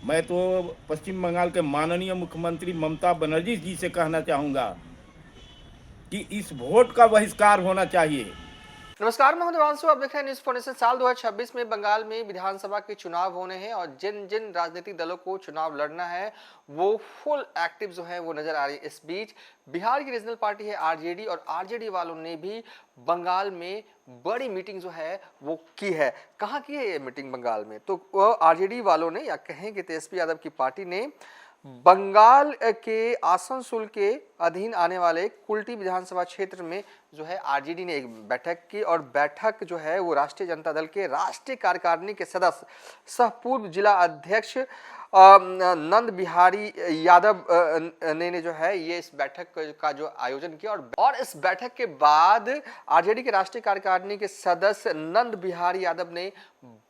मैं तो पश्चिम बंगाल के माननीय मुख्यमंत्री ममता बनर्जी जी से कहना चाहूँगा कि इस वोट का बहिष्कार होना चाहिए। नमस्कार, मैं हूं देवांशु। आप देख रहे हैं न्यूज फाउंडेशन। साल 2026 में बंगाल में विधानसभा के चुनाव होने हैं और जिन जिन राजनीतिक दलों को चुनाव लड़ना है वो फुल एक्टिव जो है वो नजर आ रही है। इस बीच बिहार की रीजनल पार्टी है आरजेडी, और आरजेडी वालों ने भी बंगाल में बड़ी मीटिंग जो है वो की है। कहाँ की है ये मीटिंग बंगाल में? तो आरजेडी वालों ने, या कहें कि तेजस्वी यादव की पार्टी ने, बंगाल के आसनसोल के अधीन आने वाले कुल्टी विधानसभा क्षेत्र में जो है आरजेडी ने एक बैठक की, और बैठक जो है वो राष्ट्रीय जनता दल के राष्ट्रीय कार्यकारिणी के सदस्य सह पूर्व जिला अध्यक्ष नंद बिहारी यादव ने जो है ये इस बैठक का जो आयोजन किया। और इस बैठक के बाद आरजेडी के राष्ट्रीय कार्यकारिणी के सदस्य नंद बिहारी यादव ने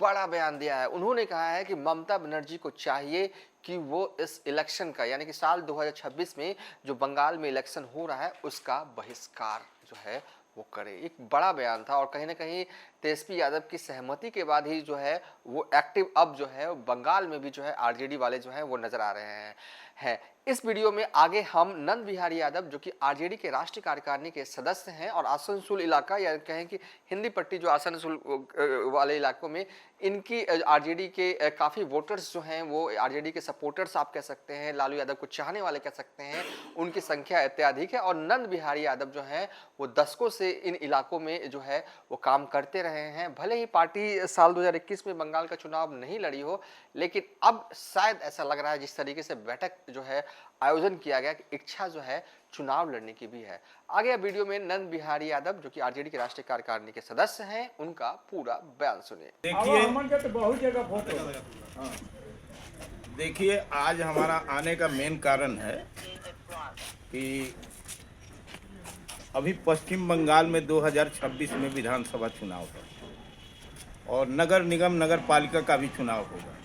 बड़ा बयान दिया है। उन्होंने कहा है कि ममता बनर्जी को चाहिए कि वो इस इलेक्शन का, यानी कि साल 2026 में जो बंगाल में इलेक्शन हो रहा है उसका बहिष्कार जो है वो करे। एक बड़ा बयान था, और कहीं ना कहीं तेजस्वी यादव की सहमति के बाद ही जो है वो एक्टिव अब जो है बंगाल में भी जो है आरजेडी वाले जो है वो नजर आ रहे हैं। इस वीडियो में आगे हम नंद बिहारी यादव, जो कि आरजेडी के राष्ट्रीय कार्यकारिणी के सदस्य हैं और आसनसोल इलाका, या कहें कि हिंदी पट्टी जो आसनसोल वाले इलाकों में इनकी आरजेडी के काफ़ी वोटर्स जो हैं वो आरजेडी के सपोर्टर्स आप कह सकते हैं, लालू यादव को चाहने वाले कह सकते हैं, उनकी संख्या अत्यधिक है। और नंद बिहारी यादव जो हैं वो दशकों से इन इलाकों में जो है वो काम करते रहे हैं। भले ही पार्टी साल 2021 में बंगाल का चुनाव नहीं लड़ी हो, लेकिन अब शायद ऐसा लग रहा है जिस तरीके से बैठक जो है आयोजन किया गया कि इच्छा जो है चुनाव लड़ने की भी है। आगे वीडियो में नंद बिहारी यादव, जो कि आरजेडी के राष्ट्रीय कार्यकारिणी के सदस्य हैं, उनका पूरा बयान सुनिए। देखिए, आज हमारा आने का मेन कारण है कि अभी पश्चिम बंगाल में 2026 में विधानसभा चुनाव है और नगर निगम नगर पालिका का भी चुनाव होगा।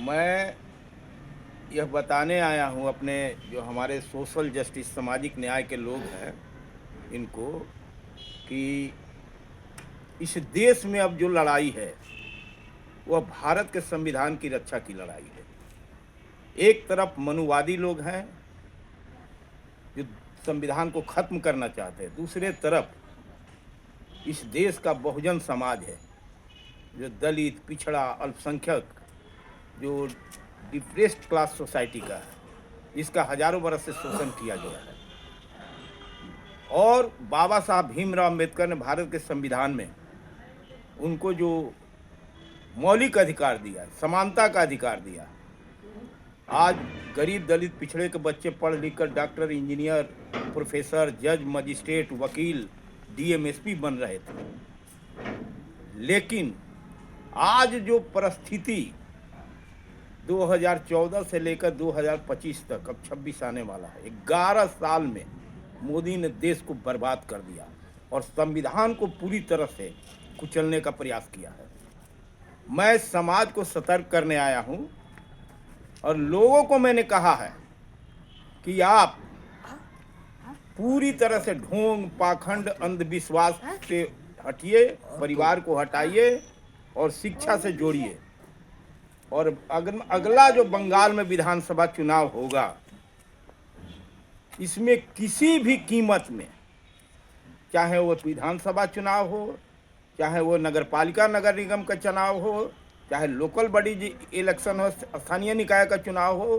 मैं यह बताने आया हूँ अपने जो हमारे सोशल जस्टिस सामाजिक न्याय के लोग हैं इनको, कि इस देश में अब जो लड़ाई है वह भारत के संविधान की रक्षा की लड़ाई है। एक तरफ मनुवादी लोग हैं जो संविधान को खत्म करना चाहते हैं, दूसरे तरफ इस देश का बहुजन समाज है जो दलित, पिछड़ा, अल्पसंख्यक, जो डिप्रेस्ड क्लास सोसाइटी का है, जिसका हजारों बरस से शोषण किया गया है। और बाबा साहब भीमराव अम्बेडकर ने भारत के संविधान में उनको जो मौलिक अधिकार दिया, समानता का अधिकार दिया, आज गरीब दलित पिछड़े के बच्चे पढ़ लिख कर डॉक्टर, इंजीनियर, प्रोफेसर, जज, मजिस्ट्रेट, वकील, डीएमएसपी बन रहे थे। लेकिन आज जो परिस्थिति 2014 से लेकर 2025 तक, अब 26 आने वाला है, 11 साल में मोदी ने देश को बर्बाद कर दिया और संविधान को पूरी तरह से कुचलने का प्रयास किया है। मैं समाज को सतर्क करने आया हूं और लोगों को मैंने कहा है कि आप पूरी तरह से ढोंग, पाखंड, अंधविश्वास से हटिए, परिवार को हटाइए और शिक्षा से जोड़िए। और अगला जो बंगाल में विधानसभा चुनाव होगा, इसमें किसी भी कीमत में, चाहे वो विधानसभा चुनाव हो, चाहे वो नगरपालिका नगर निगम का चुनाव हो, चाहे लोकल बॉडी इलेक्शन हो, स्थानीय निकाय का चुनाव हो,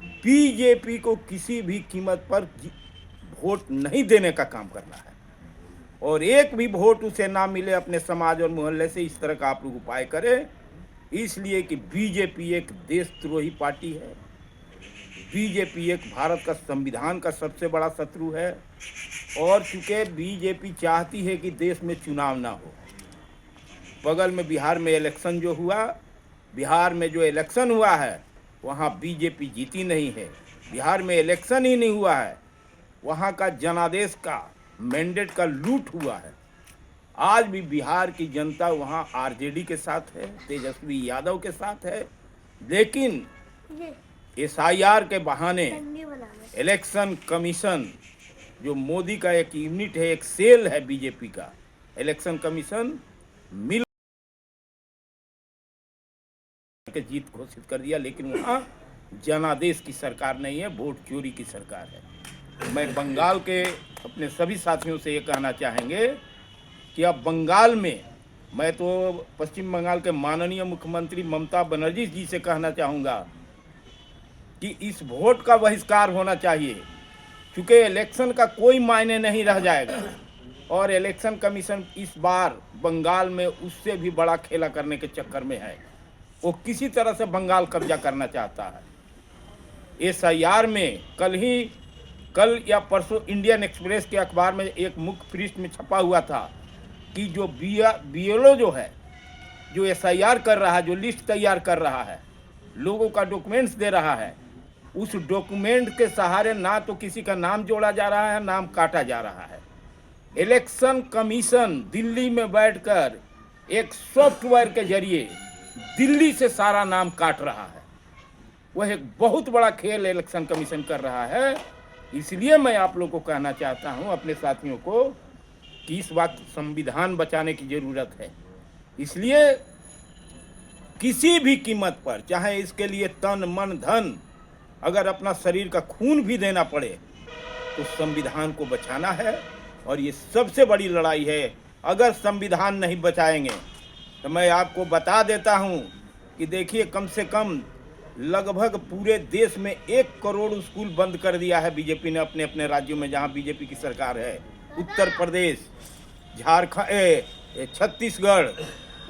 बीजेपी को किसी भी कीमत पर वोट नहीं देने का काम करना है। और एक भी वोट उसे ना मिले अपने समाज और मोहल्ले से, इस तरह का आप लोग उपाय करें। इसलिए कि बीजेपी एक देशद्रोही पार्टी है, बीजेपी एक भारत का संविधान का सबसे बड़ा शत्रु है। और चूंकि बीजेपी चाहती है कि देश में चुनाव ना हो, बगल में बिहार में इलेक्शन जो हुआ, बिहार में जो इलेक्शन हुआ है वहाँ बीजेपी जीती नहीं है। बिहार में इलेक्शन ही नहीं हुआ है, वहाँ का जनादेश का मैंडेट का लूट हुआ है। आज भी बिहार की जनता वहाँ आरजेडी के साथ है, तेजस्वी यादव के साथ है। लेकिन एसआईआर के बहाने इलेक्शन कमीशन, जो मोदी का एक यूनिट है, एक सेल है बीजेपी का, इलेक्शन कमीशन मिल के जीत घोषित कर दिया, लेकिन वहाँ जनादेश की सरकार नहीं है, वोट चोरी की सरकार है। मैं बंगाल के अपने सभी साथियों से ये कहना चाहेंगे कि अब बंगाल में, मैं तो पश्चिम बंगाल के माननीय मुख्यमंत्री ममता बनर्जी जी से कहना चाहूँगा कि इस वोट का बहिष्कार होना चाहिए, क्योंकि इलेक्शन का कोई मायने नहीं रह जाएगा और इलेक्शन कमीशन इस बार बंगाल में उससे भी बड़ा खेला करने के चक्कर में है। वो किसी तरह से बंगाल कब्जा करना चाहता है। SIR में कल या परसों इंडियन एक्सप्रेस के अखबार में एक मुख्य पृष्ठ में छपा हुआ था कि जो BLO जो है, जो SIR कर रहा है, जो लिस्ट तैयार कर रहा है, लोगों का डॉक्यूमेंट्स दे रहा है, उस डॉक्यूमेंट के सहारे ना तो किसी का नाम जोड़ा जा रहा है, नाम काटा जा रहा है। इलेक्शन कमीशन दिल्ली में बैठकर एक सॉफ्टवेयर के जरिए दिल्ली से सारा नाम काट रहा है। वह एक बहुत बड़ा खेल इलेक्शन कमीशन कर रहा है। इसलिए मैं आप लोग को कहना चाहता हूं, अपने साथियों को, कि इस वक्त संविधान बचाने की ज़रूरत है। इसलिए किसी भी कीमत पर, चाहे इसके लिए तन मन धन, अगर अपना शरीर का खून भी देना पड़े, तो संविधान को बचाना है। और ये सबसे बड़ी लड़ाई है। अगर संविधान नहीं बचाएंगे तो मैं आपको बता देता हूं कि देखिए, कम से कम लगभग पूरे देश में 1 करोड़ स्कूल बंद कर दिया है बीजेपी ने अपने अपने राज्यों में जहां बीजेपी की सरकार है। उत्तर प्रदेश, झारखंड, छत्तीसगढ़,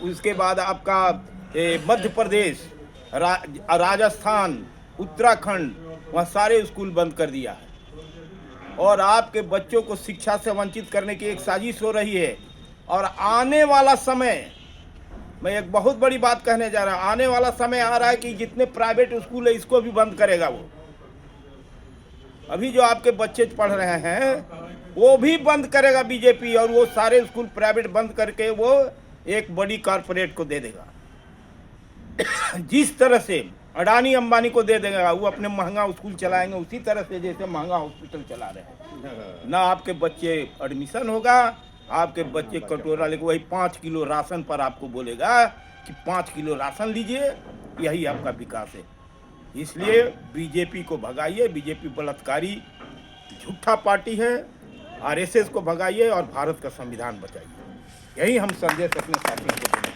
उसके बाद आपका मध्य प्रदेश, राजस्थान, उत्तराखंड, वहाँ सारे स्कूल बंद कर दिया है। और आपके बच्चों को शिक्षा से वंचित करने की एक साजिश हो रही है। और आने वाला समय, मैं एक बहुत बड़ी बात कहने जा रहा हूँ, आने वाला समय आ रहा है कि जितने प्राइवेट स्कूल है इसको भी बंद करेगा वो। अभी जो आपके बच्चे पढ़ रहे हैं वो भी बंद करेगा बीजेपी, और वो सारे स्कूल प्राइवेट बंद करके वो एक बड़ी कॉरपोरेट को दे देगा। जिस तरह से अडानी अंबानी को दे देगा, वो अपने महंगा स्कूल चलाएंगे उसी तरह से जैसे महंगा हॉस्पिटल चला रहे हैं। ना आपके बच्चे एडमिशन होगा, आपके बच्चे कटोरा लेके वही 5 किलो राशन पर आपको बोलेगा कि 5 किलो राशन लीजिए, यही आपका विकास है। इसलिए बीजेपी को भगाइए। बीजेपी बलात्कारी झूठा पार्टी है। RSS को भगाइए और भारत का संविधान बचाइए। यही हम संदेश अपने साथियों को देना